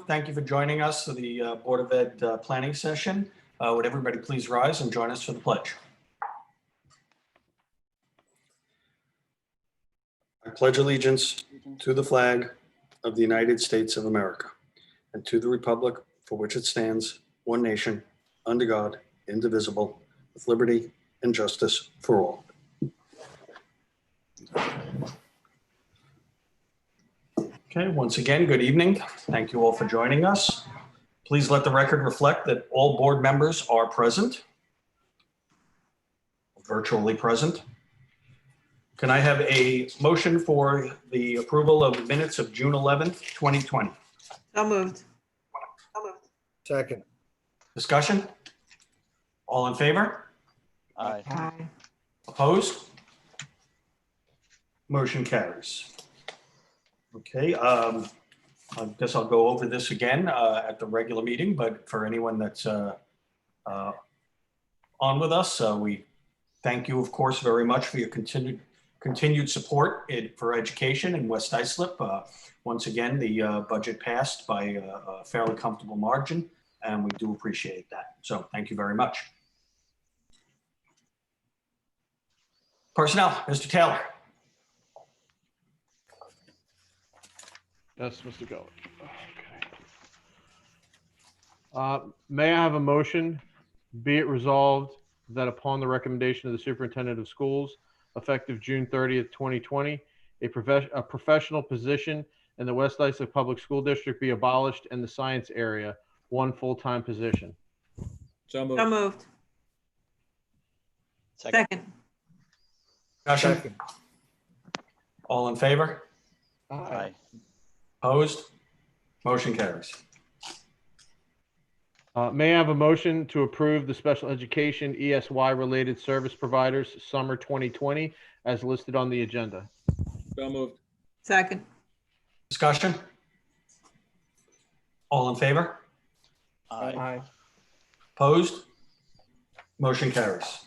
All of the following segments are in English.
Thank you for joining us for the Board of Ed planning session. Would everybody please rise and join us for the pledge? I pledge allegiance to the flag of the United States of America and to the republic for which it stands, one nation, under God, indivisible, with liberty and justice for all. Okay, once again, good evening. Thank you all for joining us. Please let the record reflect that all board members are present, virtually present. Can I have a motion for the approval of the minutes of June 11th, 2020? So moved. Second. Discussion? All in favor? Aye. Aye. Opposed? Motion carries. Okay, I guess I'll go over this again at the regular meeting, but for anyone that's on with us, we thank you, of course, very much for your continued support for education in West Islip. Once again, the budget passed by a fairly comfortable margin, and we do appreciate that. So thank you very much. Personnel, Mr. Taylor. Yes, Mr. Geller. Okay. May I have a motion, be it resolved that upon the recommendation of the superintendent of schools, effective June 30th, 2020, a professional position in the West Islip Public School District be abolished in the science area, one full-time position. So moved. So moved. Second. Discussion? Second. All in favor? Aye. Opposed? Motion carries. May I have a motion to approve the special education ESY related service providers summer 2020 as listed on the agenda? So moved. Second. Discussion? All in favor? Aye. Opposed? Motion carries.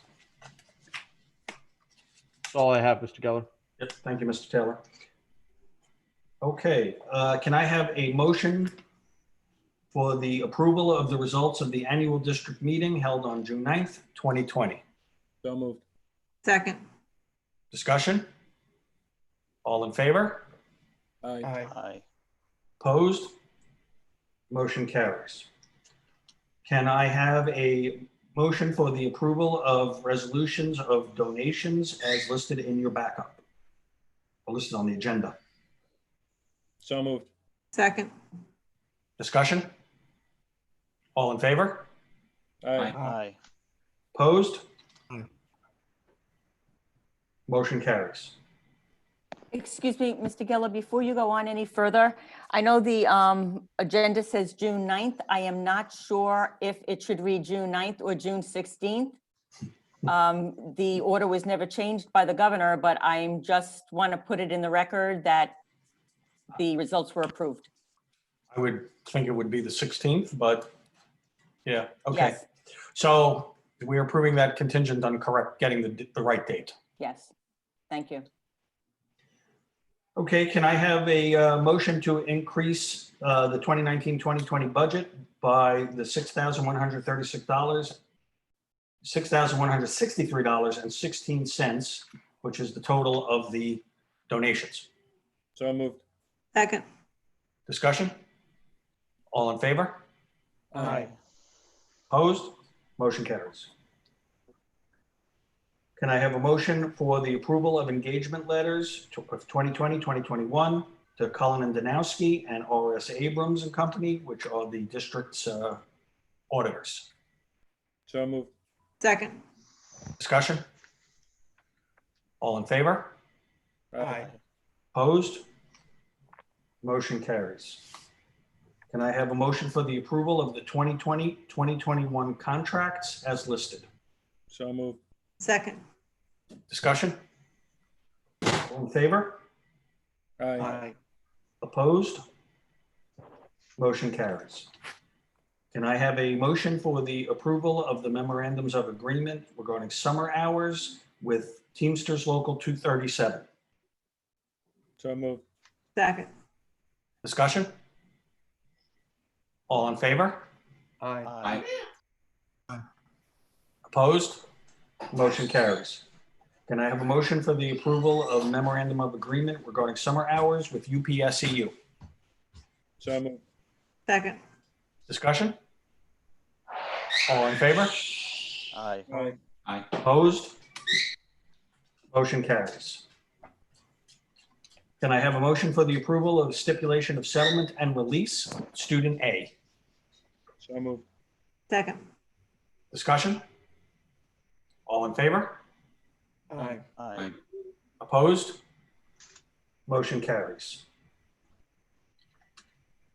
That's all I have, Mr. Geller. Yep, thank you, Mr. Taylor. Okay, can I have a motion for the approval of the results of the annual district meeting held on June 9th, 2020? So moved. Second. Discussion? All in favor? Aye. Aye. Opposed? Motion carries. Can I have a motion for the approval of resolutions of donations as listed in your backup? Or listed on the agenda? So moved. Second. Discussion? All in favor? Aye. Opposed? Aye. Motion carries. Excuse me, Mr. Geller, before you go on any further, I know the agenda says June 9th. I am not sure if it should read June 9th or June 16th. The order was never changed by the governor, but I'm just want to put it in the record that the results were approved. I would think it would be the 16th, but yeah, okay. Yes, So we're approving that contingent on getting the right date. yes. Thank you. Okay, can I have a motion to increase the 2019-2020 budget by the $6,163.16, which is the total of the donations? So moved. Second. Discussion? All in favor? Aye. Opposed? Motion carries. Can I have a motion for the approval of engagement letters of 2020-2021 to Cullen and Danowski and R.S. Abrams and Company, which are the district's auditors? So moved. Second. Discussion? All in favor? Aye. Opposed? Motion carries. Can I have a motion for the approval of the 2020-2021 contracts as listed? So moved. Second. Discussion? All in favor? Aye. Opposed? Motion carries. Can I have a motion for the approval of the memorandums of agreement regarding summer hours with Teamsters Local 237? So moved. Second. Discussion? All in favor? Aye. Opposed? Motion carries. Can I have a motion for the approval of memorandum of agreement regarding summer hours with UPSEU? So moved. second, Discussion? All in favor? Aye. Opposed? Motion carries. Can I have a motion for the approval of stipulation of settlement and release, student A? So moved. second, Discussion? All in favor? Aye. Opposed? Motion carries.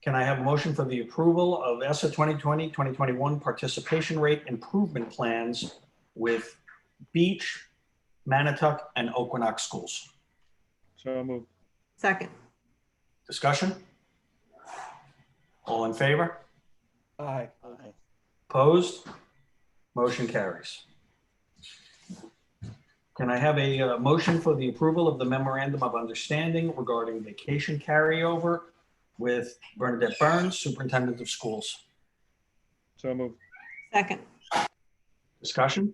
Can I have a motion for the approval of ESSA 2020-2021 participation rate improvement plans with Beach, Manatuck, and Oquanox schools? So moved. second, Discussion? All in favor? Aye. Opposed? Motion carries. Can I have a motion for the approval of the memorandum of understanding regarding vacation carryover with Bernadette Burns, Superintendent of Schools? So moved. second, Discussion?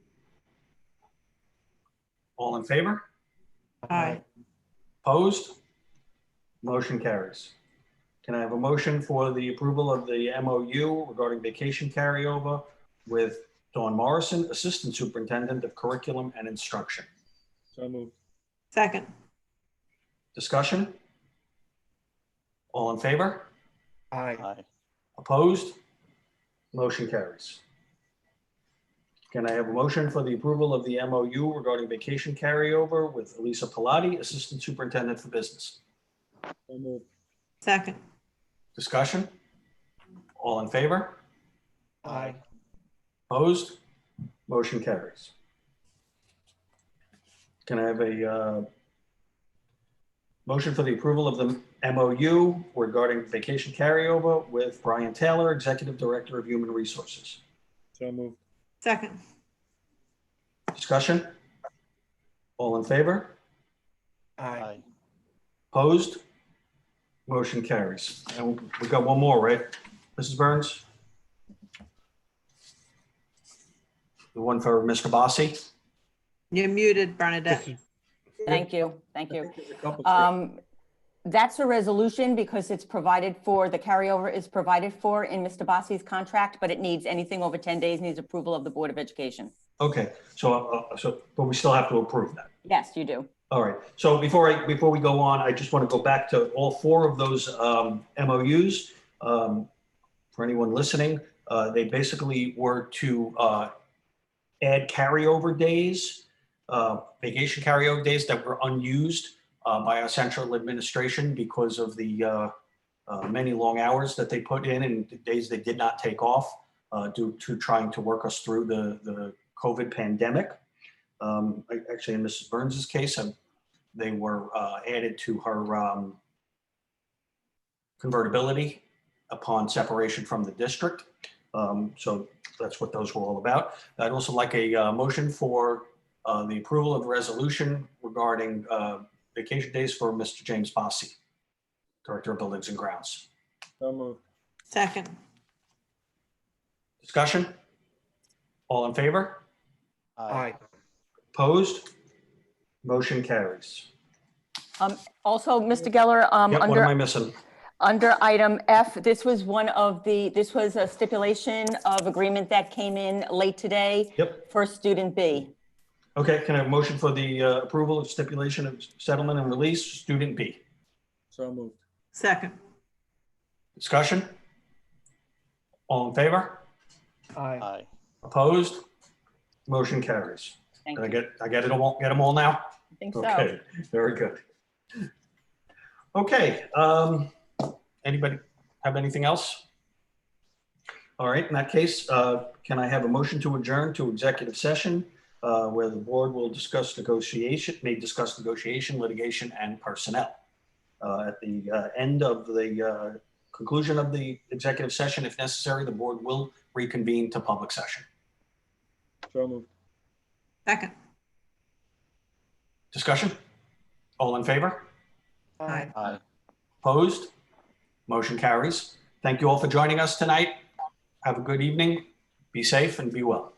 All in favor? aye, Opposed? Motion carries. Can I have a motion for the approval of the MOU regarding vacation carryover with Dawn Morrison, Assistant Superintendent of Curriculum and Instruction? So moved. second, Discussion? All in favor? Aye. Opposed? Motion carries. Can I have a motion for the approval of the MOU regarding vacation carryover with Elisa Pilati, Assistant Superintendent for Business? So moved. second, Discussion? All in favor? Aye. Opposed? Motion carries. Can I have a motion for the approval of the MOU regarding vacation carryover with Brian Taylor, Executive Director of Human Resources? So moved. second, Discussion? All in favor? Aye. Opposed? Motion carries. And we got one more, right? Mrs. Burns? The one for Mr. Bossy? you're muted, Bernadette. Thank you, thank you. Couple- That's a resolution because it's provided for, the carryover is provided for in Mr. Bossy's contract, but it needs anything over 10 days, needs approval of the Board of Education. Okay, but we still have to approve that. Yes, you do. All right, so before we go on, I just want to go back to all four of those MOUs. For anyone listening, they basically were to add carryover days, vacation carryover days that were unused by our central administration because of the many long hours that they put in and the days they did not take off due to trying to work us through the COVID pandemic. Actually, in Mrs. Burns's case, they were added to her convertibility upon separation from the district. So that's what those were all about. I'd also like a motion for the approval of the resolution regarding vacation days for Mr. James Bossy, Director of Buildings and Grounds. So moved. Second, Discussion? All in favor? Aye. Opposed? Motion carries. Also, Mr. Geller, Yep, what am I missing? under item F, this was this was a stipulation of agreement that came in late today. Yep. For student B. Okay, can I have a motion for the approval of stipulation of settlement and release, student B? So moved. second, Discussion? All in favor? Aye. Opposed? Motion carries. Thank Did you. I get them all now? I think so. Okay, very good. Okay, anybody have anything else? All right, in that case, can I have a motion to adjourn to executive session where the board will discuss negotiation, litigation, and personnel. At the end of the conclusion of the executive session, if necessary, the board will reconvene to public session. So moved. second, Discussion? All in favor? aye. Opposed? Motion carries. Thank you all for joining us tonight. Have a good evening. Be safe and be well.